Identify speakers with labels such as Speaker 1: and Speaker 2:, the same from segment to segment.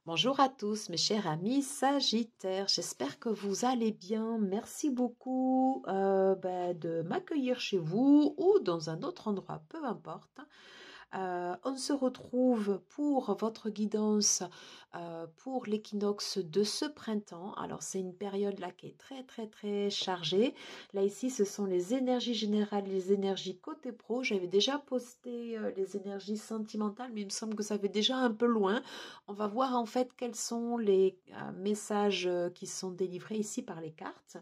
Speaker 1: Bonjour à tous mes chers amis Sagittaires, j'espère que vous allez bien. Merci beaucoup de m'accueillir chez vous ou dans un autre endroit, peu importe. On se retrouve pour votre guidance pour l'équinoxe de ce printemps. Alors c'est une période là qui est très chargée. Là ici ce sont les énergies générales, les énergies côté pro. J'avais déjà posté les énergies sentimentales, mais il me semble que ça fait déjà un peu loin. On va voir en fait quels sont les messages qui sont délivrés ici par les cartes.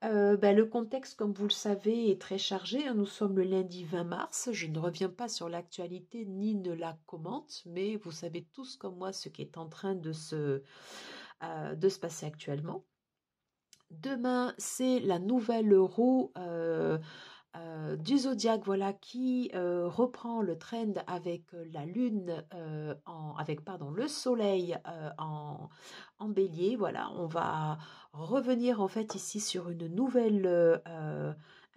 Speaker 1: Le contexte, comme vous le savez, est très chargé. Nous sommes le lundi 20 mars. Je ne reviens pas sur l'actualité ni ne la commente, mais vous savez tous comme moi ce qui est en train de se passer actuellement. Demain, c'est la nouvelle roue du zodiaque, voilà, qui reprend le trend avec la lune, le soleil en bélier. Voilà, on va revenir en fait ici sur une nouvelle,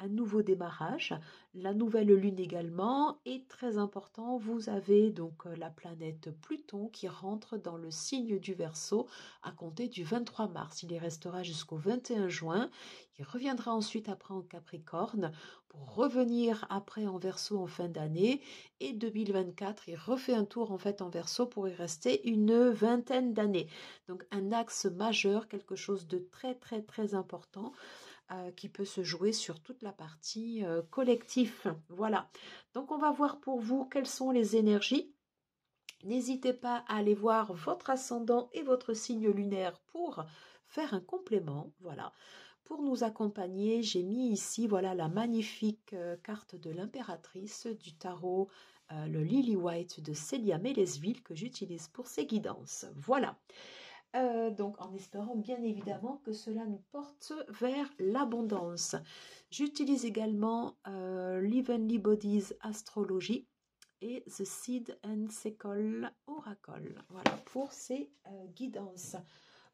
Speaker 1: un nouveau démarrage. La nouvelle lune également est très important. Vous avez donc la planète Pluton qui rentre dans le signe du Verseau à compter du 23 mars. Il y restera jusqu'au 21 juin. Il reviendra ensuite après en Capricorne pour revenir après en Verseau en fin d'année. Et 2024, il refait un tour en fait en Verseau pour y rester une vingtaine d'années. Donc un axe majeur, quelque chose de très important qui peut se jouer sur toute la partie collectif. Voilà. Donc on va voir pour vous quelles sont les énergies. N'hésitez pas à aller voir votre ascendant et votre signe lunaire pour faire un complément. Voilà. Pour nous accompagner, j'ai mis ici voilà la magnifique carte de l'impératrice du tarot, le Lily White de Célia Mélesville que j'utilise pour ces guidances. Voilà. Donc en espérant bien évidemment que cela nous porte vers l'abondance. J'utilise également l'Evenly Bodies Astrologie et The Seed and Sickle Oracle. Voilà pour ces guidances.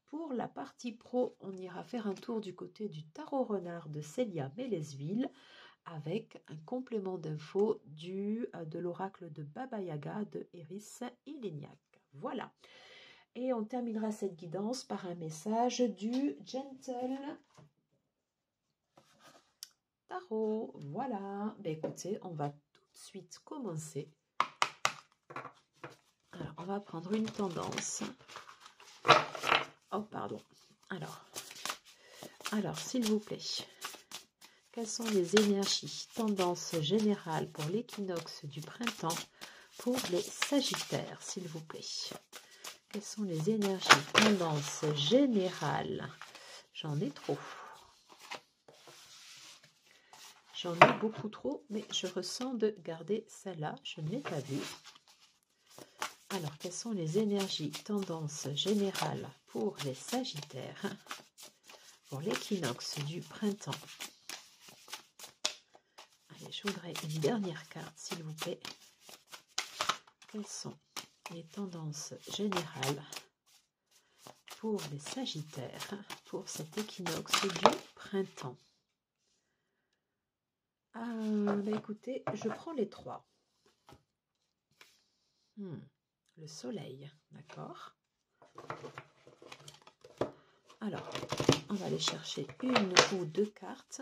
Speaker 1: Pour la partie pro, on ira faire un tour du côté du tarot renard de Célia Mélesville avec un complément d'infos de l'oracle de Baba Yaga de Eris Ilignac. Voilà. Et on terminera cette guidance par un message du Gentle Tarot. Voilà. Écoutez, on va tout de suite commencer. Alors, on va prendre une tendance. Oh, pardon. Alors, s'il vous plaît, quelles sont les énergies, tendances générales pour l'équinoxe du printemps pour les Sagittaires, s'il vous plaît? Quelles sont les énergies, tendances générales? J'en ai trop. J'en ai beaucoup trop, mais je ressens de garder celle-là. Je ne l'ai pas vue. Alors, quelles sont les énergies, tendances générales pour les Sagittaires pour l'équinoxe du printemps? Allez, je voudrais une dernière carte, s'il vous plaît. Quelles sont les tendances générales pour les Sagittaires pour cet équinoxe du printemps? Écoutez, je prends les trois. Le soleil, d'accord. Alors, on va aller chercher une ou deux cartes.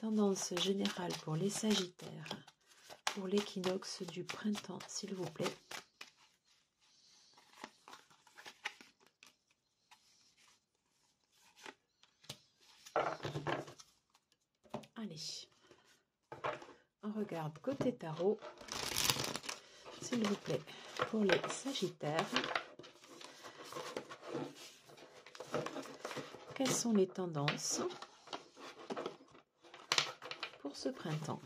Speaker 1: Tendance générale pour les Sagittaires pour l'équinoxe du printemps, s'il vous plaît. Allez, on regarde côté tarot, s'il vous plaît, pour les Sagittaires. Quelles sont les tendances pour ce printemps?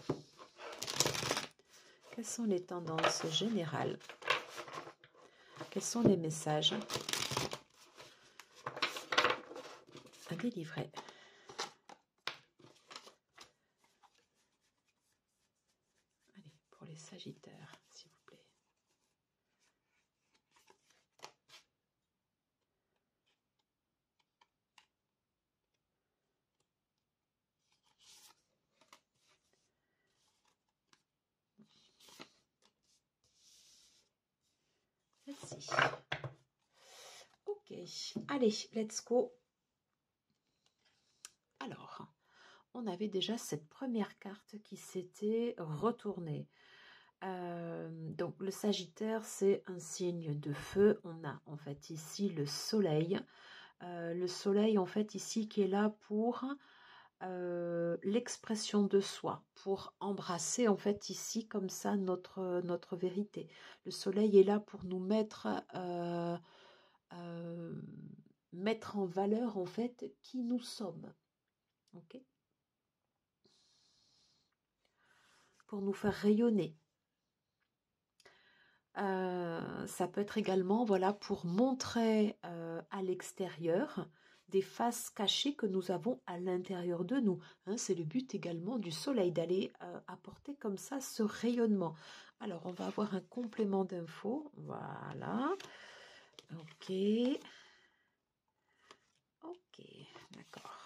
Speaker 1: Quelles sont les tendances générales? Quels sont les messages à délivrer? Allez, pour les Sagittaires, s'il vous plaît. Celle-ci. allez, let's go. Alors, on avait déjà cette première carte qui s'était retournée. Donc le Sagittaire, c'est un signe de feu. On a en fait ici le soleil. Le soleil en fait ici qui est là pour l'expression de soi, pour embrasser en fait ici comme ça notre vérité. Le soleil est là pour nous mettre en valeur en fait qui nous sommes. Ok, pour nous faire rayonner. Ça peut être également voilà, pour montrer à l'extérieur des faces cachées que nous avons à l'intérieur de nous. Hein, c'est le but également du soleil, d'aller apporter comme ça ce rayonnement. Alors, on va avoir un complément d'infos. Voilà. Ok. Ok, d'accord.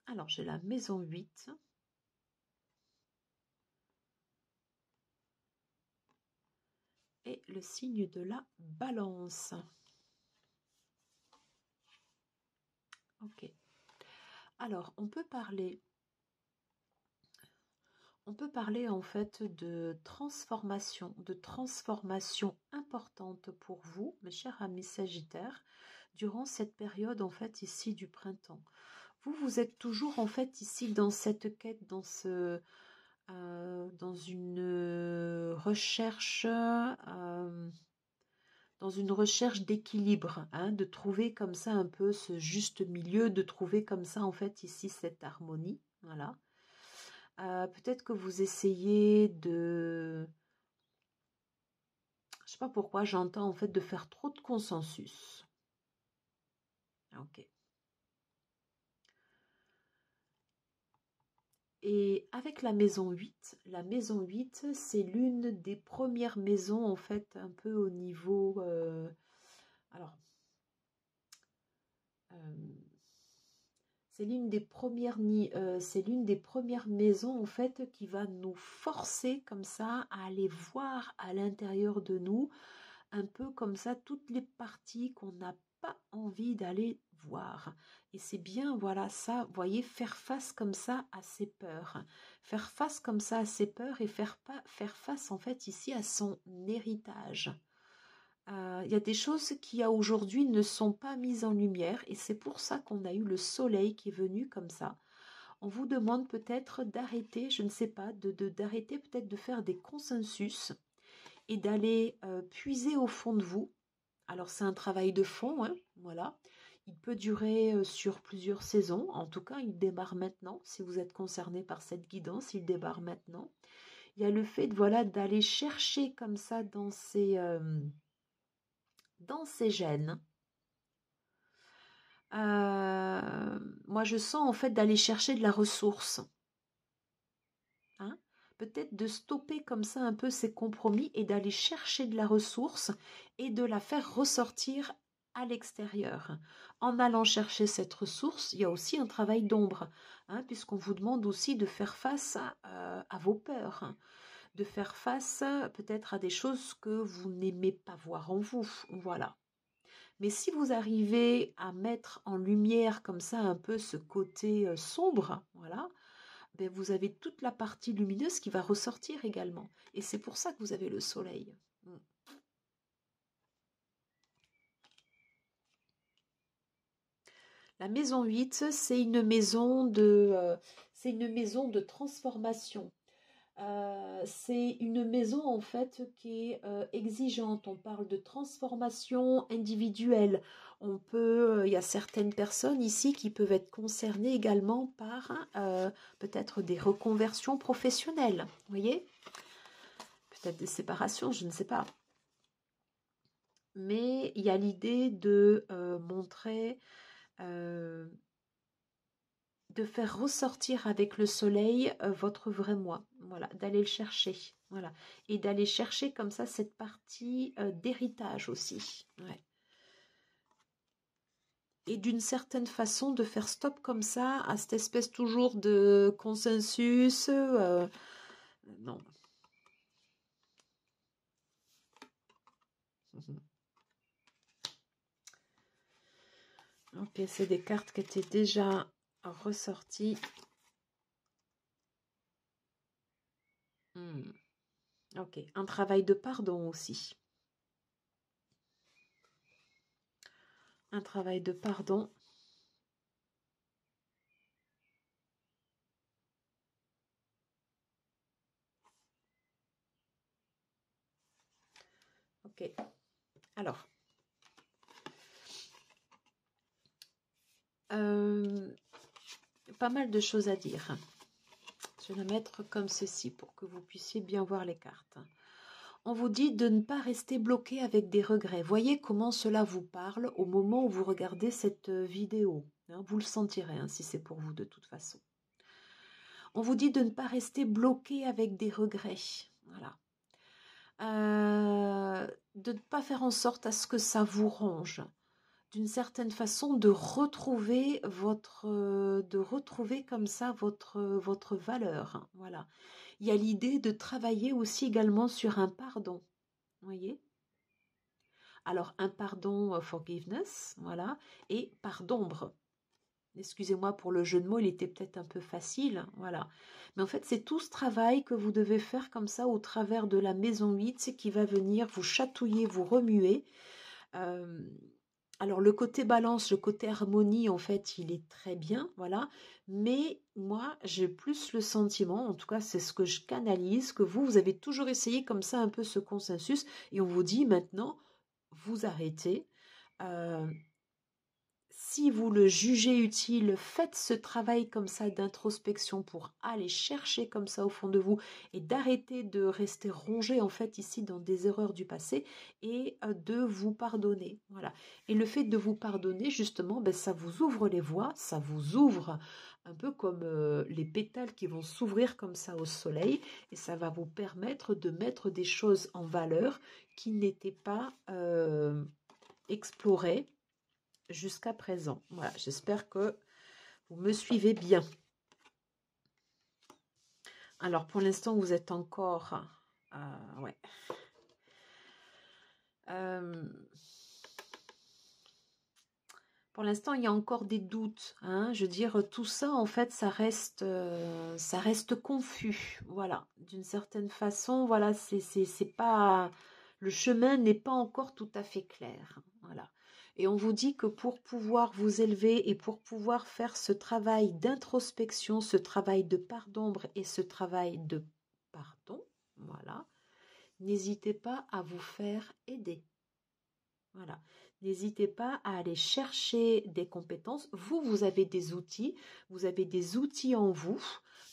Speaker 1: Alors, j'ai la maison 8. Et le signe de la balance. Ok. Alors, on peut parler en fait de transformation importante pour vous, mes chers amis Sagittaires, durant cette période en fait ici du printemps. Vous êtes toujours en fait ici dans cette quête, dans une recherche d'équilibre, hein, de trouver comme ça un peu ce juste milieu, de trouver comme ça en fait ici cette harmonie, voilà. Peut-être que vous essayez de... Je sais pas pourquoi j'entends en fait de faire trop de consensus. Ok. Et avec la maison 8 c'est l'une des premières maisons en fait un peu au niveau... alors, c'est l'une des premières maisons en fait qui va nous forcer comme ça à aller voir à l'intérieur de nous un peu comme ça toutes les parties qu'on n'a pas envie d'aller voir. Et c'est bien, voilà, ça, vous voyez, faire face comme ça à ses peurs. Faire face comme ça à ses peurs et faire face en fait ici à son héritage. Il y a des choses qui aujourd'hui ne sont pas mises en lumière et c'est pour ça qu'on a eu le soleil qui est venu comme ça. On vous demande peut-être d'arrêter, je ne sais pas, d'arrêter peut-être de faire des consensus et d'aller puiser au fond de vous. Alors c'est un travail de fond, hein, voilà. Il peut durer sur plusieurs saisons. En tout cas, il démarre maintenant. Si vous êtes concerné par cette guidance, il démarre maintenant. Il y a le fait de, voilà, d'aller chercher comme ça dans ces gènes. Moi, je sens en fait d'aller chercher de la ressource. Hein, peut-être de stopper comme ça un peu ces compromis et d'aller chercher de la ressource et de la faire ressortir à l'extérieur. En allant chercher cette ressource, il y a aussi un travail d'ombre, hein, puisqu'on vous demande aussi de faire face à vos peurs, hein, de faire face peut-être à des choses que vous n'aimez pas voir en vous. Voilà. Mais si vous arrivez à mettre en lumière comme ça un peu ce côté sombre, voilà, ben vous avez toute la partie lumineuse qui va ressortir également. Et c'est pour ça que vous avez le soleil. La maison 8, c'est une maison de transformation. C'est une maison en fait qui est exigeante. On parle de transformation individuelle. Il y a certaines personnes ici qui peuvent être concernées également par peut-être des reconversions professionnelles. Vous voyez, peut-être des séparations, je ne sais pas. Mais il y a l'idée de montrer, de faire ressortir avec le soleil votre vrai moi, voilà, d'aller le chercher, voilà, et d'aller chercher comme ça cette partie d'héritage aussi, ouais. et d'une certaine façon de faire stop comme ça à cette espèce toujours de consensus. Non. Ok, c'est des cartes qui étaient déjà ressorties. Ok, un travail de pardon aussi. Un travail de pardon. Ok, alors. Pas mal de choses à dire. Je vais la mettre comme ceci pour que vous puissiez bien voir les cartes. On vous dit de ne pas rester bloqué avec des regrets. Voyez comment cela vous parle au moment où vous regardez cette vidéo. Vous le sentirez si c'est pour vous de toute façon. On vous dit de ne pas rester bloqué avec des regrets. Voilà. De ne pas faire en sorte à ce que ça vous ronge. D'une certaine façon, de retrouver comme ça votre valeur. Voilà. Il y a l'idée de travailler aussi également sur un pardon. Voyez? Alors, un pardon, forgiveness, voilà, et pardonbre. Excusez-moi pour le jeu de mots, il était peut-être un peu facile, voilà. Mais en fait, c'est tout ce travail que vous devez faire comme ça au travers de la maison 8 qui va venir vous chatouiller, vous remuer. Alors, le côté balance, le côté harmonie, en fait, il est très bien, voilà. Mais moi, j'ai plus le sentiment, en tout cas, c'est ce que je canalise, que vous avez toujours essayé comme ça un peu ce consensus, et on vous dit maintenant, vous arrêtez. Si vous le jugez utile, faites ce travail comme ça d'introspection pour aller chercher comme ça au fond de vous et d'arrêter de rester rongé en fait ici dans des erreurs du passé et de vous pardonner. Voilà. Et le fait de vous pardonner, justement, ça vous ouvre les voies, ça vous ouvre un peu comme les pétales qui vont s'ouvrir comme ça au soleil et ça va vous permettre de mettre des choses en valeur qui n'étaient pas explorées jusqu'à présent. Voilà, j'espère que vous me suivez bien. Alors, pour l'instant, vous êtes encore... ouais. Pour l'instant, il y a encore des doutes. Je veux dire, tout ça, en fait, ça reste confus. Voilà, d'une certaine façon, voilà, c'est pas... Le chemin n'est pas encore tout à fait clair. Voilà. Et on vous dit que pour pouvoir vous élever et pour pouvoir faire ce travail d'introspection, ce travail de part d'ombre et ce travail de pardon, voilà, n'hésitez pas à vous faire aider. Voilà. N'hésitez pas à aller chercher des compétences. Vous avez des outils. Vous avez des outils en vous.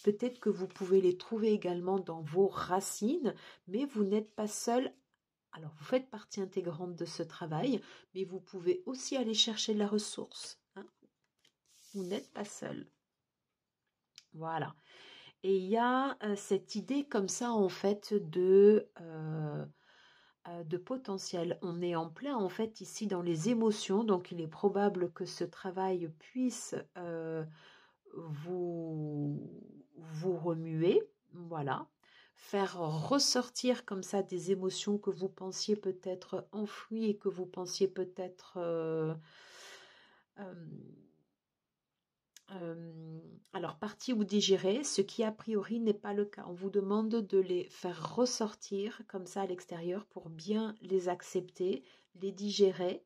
Speaker 1: Peut-être que vous pouvez les trouver également dans vos racines, mais vous n'êtes pas seul. Alors, vous faites partie intégrante de ce travail, mais vous pouvez aussi aller chercher de la ressource. Vous n'êtes pas seul. Voilà. Et il y a cette idée comme ça, en fait, de potentiel. On est en plein en fait ici dans les émotions, donc il est probable que ce travail puisse vous remuer, voilà, faire ressortir comme ça des émotions que vous pensiez peut-être enfouies et que vous pensiez peut-être alors parties ou digérées, ce qui a priori n'est pas le cas. On vous demande de les faire ressortir comme ça à l'extérieur pour bien les accepter, les digérer,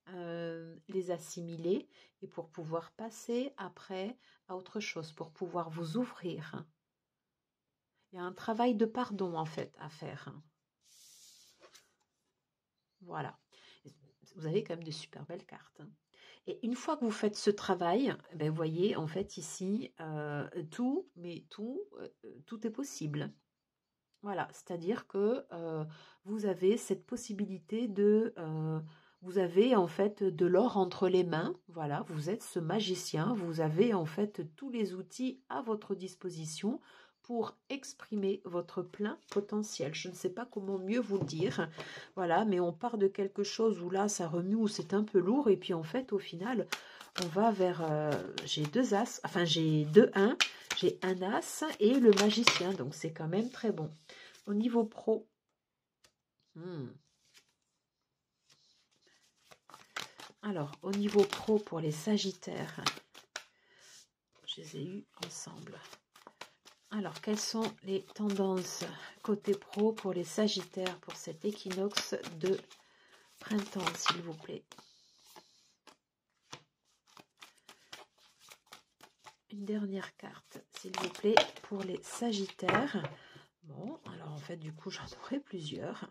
Speaker 1: les assimiler et pour pouvoir passer après à autre chose, pour pouvoir vous ouvrir. Il y a un travail de pardon en fait à faire. Voilà. Vous avez quand même de super belles cartes. Et une fois que vous faites ce travail, vous voyez en fait ici tout est possible. Voilà, c'est-à-dire que vous avez cette possibilité vous avez en fait de l'or entre les mains. Voilà, vous êtes ce magicien, vous avez en fait tous les outils à votre disposition pour exprimer votre plein potentiel. Je ne sais pas comment mieux vous le dire. Voilà, mais on part de quelque chose où là, ça remue, où c'est un peu lourd. Et puis en fait, au final, on va vers... j'ai deux as, enfin j'ai deux 1, j'ai un as et le magicien. Donc c'est quand même très bon. Au niveau pro... Alors, au niveau pro pour les Sagittaires, je les ai eus ensemble. Alors, quelles sont les tendances côté pro pour les Sagittaires pour cet équinoxe de printemps, s'il vous plaît? Une dernière carte, s'il vous plaît, pour les Sagittaires. Bon, alors en fait, du coup, j'en aurai plusieurs.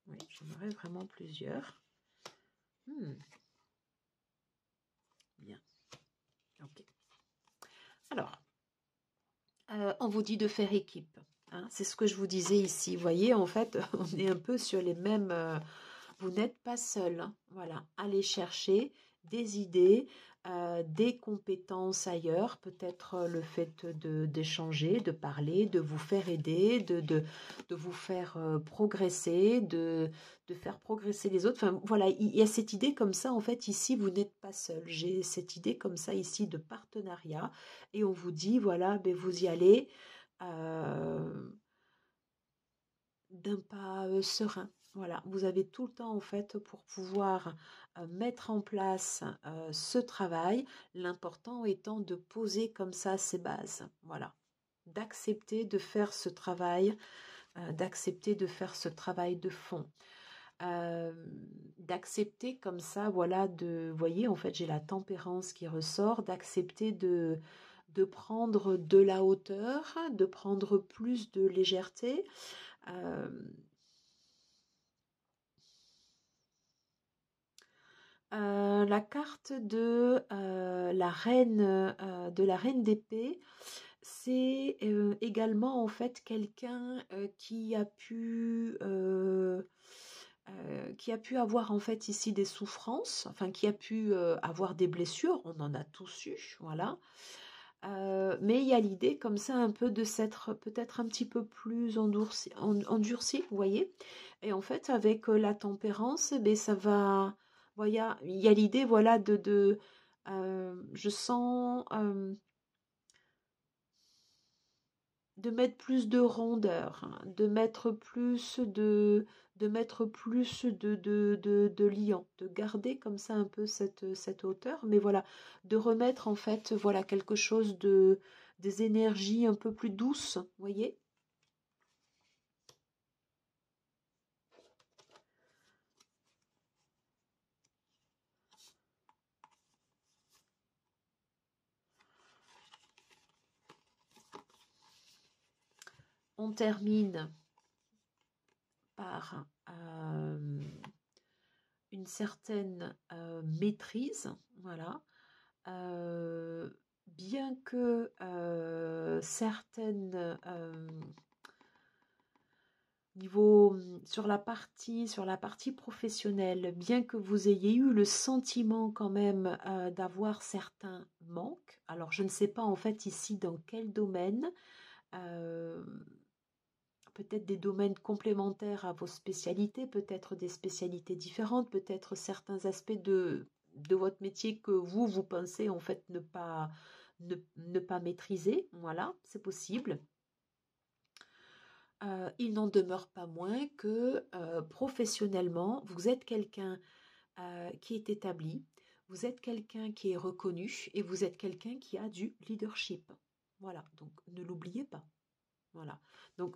Speaker 1: Oui, j'en aurai vraiment plusieurs. Bien. Ok. Alors, on vous dit de faire équipe. Hein, c'est ce que je vous disais ici. Vous voyez, en fait, on est un peu sur les mêmes... vous n'êtes pas seul. Hein, voilà. Allez chercher des idées, des compétences ailleurs. Peut-être le fait d'échanger, de parler, de vous faire aider, de vous faire progresser, de faire progresser les autres. Enfin, voilà, il y a cette idée comme ça. En fait, ici, vous n'êtes pas seul. J'ai cette idée comme ça ici de partenariat. Et on vous dit, voilà, ben, vous y allez d'un pas serein. Voilà, vous avez tout le temps en fait pour pouvoir mettre en place ce travail. L'important étant de poser comme ça ses bases. Voilà, d'accepter de faire ce travail, d'accepter de faire ce travail de fond. D'accepter comme ça, voilà, vous voyez, en fait, j'ai la tempérance qui ressort, d'accepter de prendre de la hauteur, de prendre plus de légèreté. La carte de la reine d'épée, c'est également en fait quelqu'un qui a pu avoir en fait ici des souffrances, enfin qui a pu avoir des blessures, on en a tous eu, voilà. Mais il y a l'idée comme ça un peu de s'être peut-être un petit peu plus endurci, vous voyez. Et en fait, avec la tempérance, ben, ça va... Voilà, il y a l'idée, voilà, je sens de mettre plus de rondeur, hein, de mettre plus de liant, de garder comme ça un peu cette hauteur, mais voilà, de remettre en fait, voilà, quelque chose des énergies un peu plus douces, vous voyez. On termine par une certaine maîtrise, voilà. Bien que certaines sur la partie professionnelle, bien que vous ayez eu le sentiment quand même d'avoir certains manques, alors je ne sais pas en fait ici dans quel domaine, peut-être des domaines complémentaires à vos spécialités, peut-être des spécialités différentes, peut-être certains aspects de votre métier que vous pensez en fait ne pas maîtriser. Voilà, c'est possible. Il n'en demeure pas moins que professionnellement, vous êtes quelqu'un qui est établi, vous êtes quelqu'un qui est reconnu et vous êtes quelqu'un qui a du leadership. Voilà, donc ne l'oubliez pas. Voilà, donc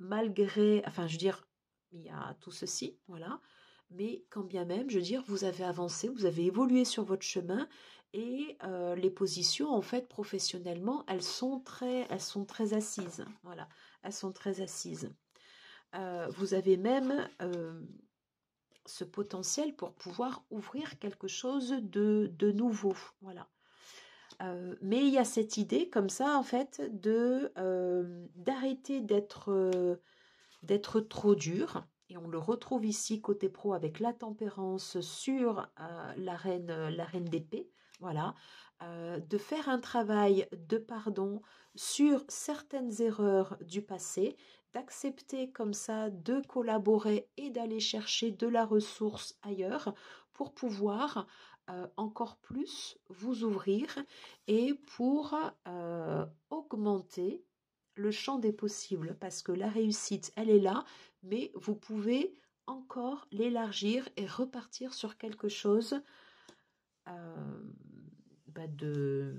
Speaker 1: malgré, enfin je veux dire, il y a tout ceci, voilà, mais quand bien même, je veux dire, vous avez avancé, vous avez évolué sur votre chemin et les positions, en fait, professionnellement, elles sont très assises, voilà, elles sont très assises. Vous avez même ce potentiel pour pouvoir ouvrir quelque chose de nouveau, voilà. Mais il y a cette idée comme ça, en fait, d'arrêter d'être trop dur et on le retrouve ici côté pro avec la tempérance sur la reine d'épée, voilà, de faire un travail de pardon sur certaines erreurs du passé, d'accepter comme ça de collaborer et d'aller chercher de la ressource ailleurs pour pouvoir encore plus vous ouvrir et pour augmenter le champ des possibles, parce que la réussite, elle est là, mais vous pouvez encore l'élargir et repartir sur quelque chose de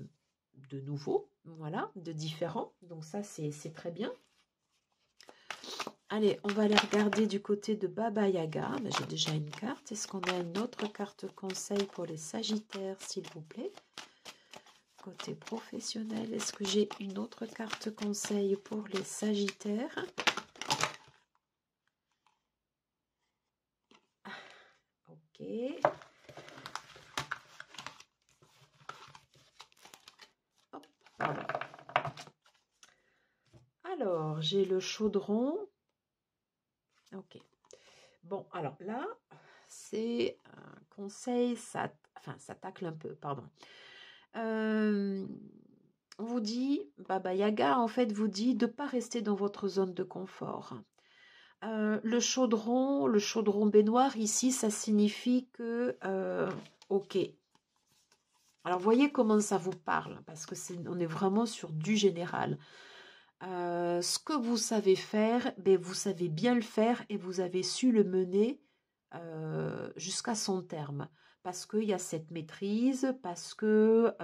Speaker 1: nouveau, voilà, de différent. Donc ça, c'est très bien. Allez, on va aller regarder du côté de Baba Yaga. J'ai déjà une carte. Est-ce qu'on a une autre carte conseil pour les Sagittaires, s'il vous plaît? Côté professionnel, est-ce que j'ai une autre carte conseil pour les Sagittaires? Ok. Hop, pardon. Alors, j'ai le chaudron. Ok. Bon, alors là, c'est un conseil, ça tacle un peu, pardon. On vous dit, Baba Yaga, en fait, vous dit de ne pas rester dans votre zone de confort. Le chaudron baignoire, ici, ça signifie que, ok. Alors, voyez comment ça vous parle, parce que on est vraiment sur du général. Ce que vous savez faire, ben, vous savez bien le faire et vous avez su le mener jusqu'à son terme. Parce qu'il y a cette maîtrise, parce que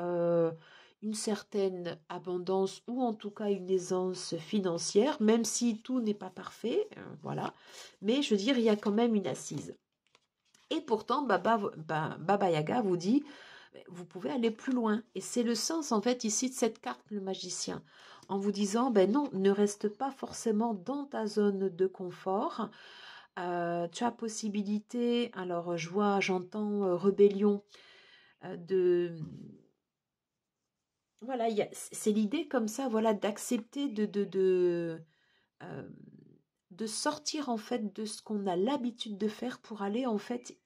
Speaker 1: une certaine abondance ou en tout cas une aisance financière, même si tout n'est pas parfait, voilà. Mais je veux dire, il y a quand même une assise. Et pourtant, Baba Yaga vous dit, vous pouvez aller plus loin. Et c'est le sens, en fait, ici de cette carte, le magicien. En vous disant, ben non, ne reste pas forcément dans ta zone de confort. Tu as possibilité, alors j'entends rébellion, voilà, c'est l'idée comme ça, voilà, d'accepter de sortir en fait de ce qu'on a l'habitude de faire pour aller en fait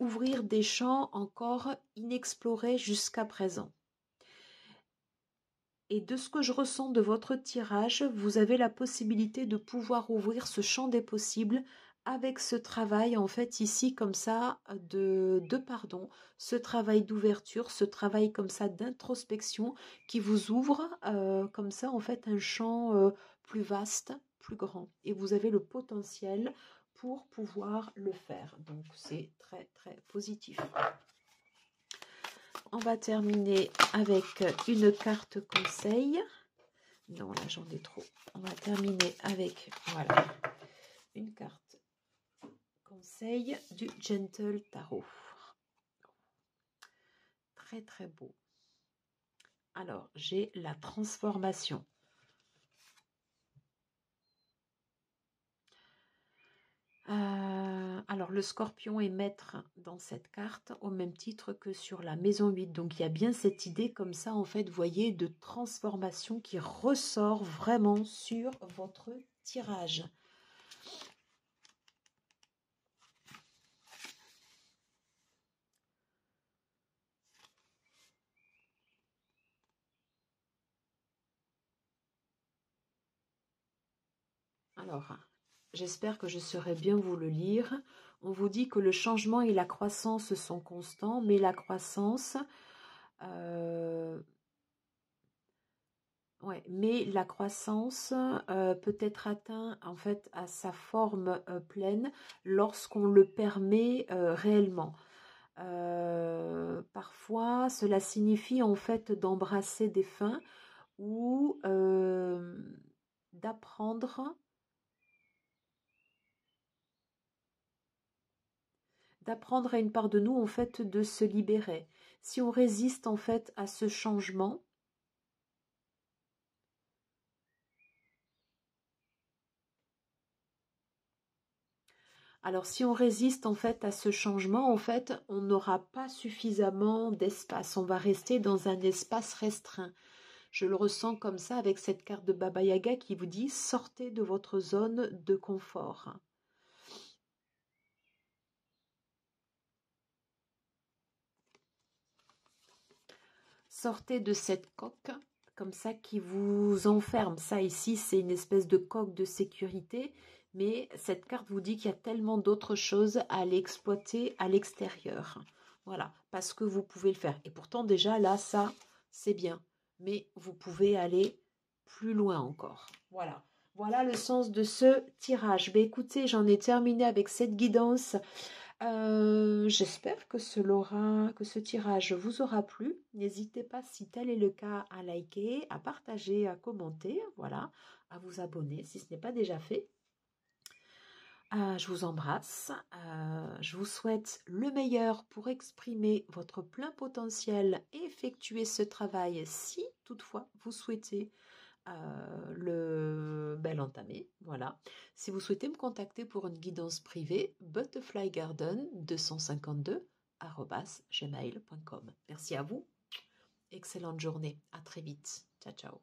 Speaker 1: ouvrir des champs encore inexplorés jusqu'à présent. Et de ce que je ressens de votre tirage, vous avez la possibilité de pouvoir ouvrir ce champ des possibles avec ce travail en fait ici comme ça de pardon, ce travail d'ouverture, ce travail comme ça d'introspection qui vous ouvre comme ça en fait un champ plus vaste, plus grand. Et vous avez le potentiel pour pouvoir le faire. Donc c'est très très positif. On va terminer avec une carte conseil. Non, là j'en ai trop. On va terminer avec, voilà, une carte conseil du Gentle Tarot. Très très beau. Alors, j'ai la transformation. Alors, le scorpion est maître dans cette carte au même titre que sur la maison 8. Donc, il y a bien cette idée comme ça, en fait, vous voyez, de transformation qui ressort vraiment sur votre tirage. Alors, j'espère que je saurai bien vous le lire. On vous dit que le changement et la croissance sont constants, mais la croissance, peut être atteinte en fait à sa forme pleine lorsqu'on le permet réellement. Parfois, cela signifie en fait d'embrasser des fins ou d'apprendre à une part de nous en fait de se libérer. Si on résiste en fait à ce changement, alors si on résiste en fait à ce changement, en fait, on n'aura pas suffisamment d'espace. On va rester dans un espace restreint. Je le ressens comme ça avec cette carte de Baba Yaga qui vous dit sortez de votre zone de confort. Sortez de cette coque comme ça qui vous enferme. Ça ici, c'est une espèce de coque de sécurité, mais cette carte vous dit qu'il y a tellement d'autres choses à aller exploiter à l'extérieur. Voilà, parce que vous pouvez le faire. Et pourtant, déjà, là, ça, c'est bien. Mais vous pouvez aller plus loin encore. Voilà. Voilà le sens de ce tirage. Ben, écoutez, j'en ai terminé avec cette guidance. J'espère que ce tirage vous aura plu. N'hésitez pas, si tel est le cas, à liker, à partager, à commenter, voilà, à vous abonner si ce n'est pas déjà fait. Je vous embrasse. Je vous souhaite le meilleur pour exprimer votre plein potentiel et effectuer ce travail si toutefois vous souhaitez l'entamer. Voilà. Si vous souhaitez me contacter pour une guidance privée, butterflygarden252@gmail.com. Merci à vous. Excellente journée. À très vite. Ciao, ciao.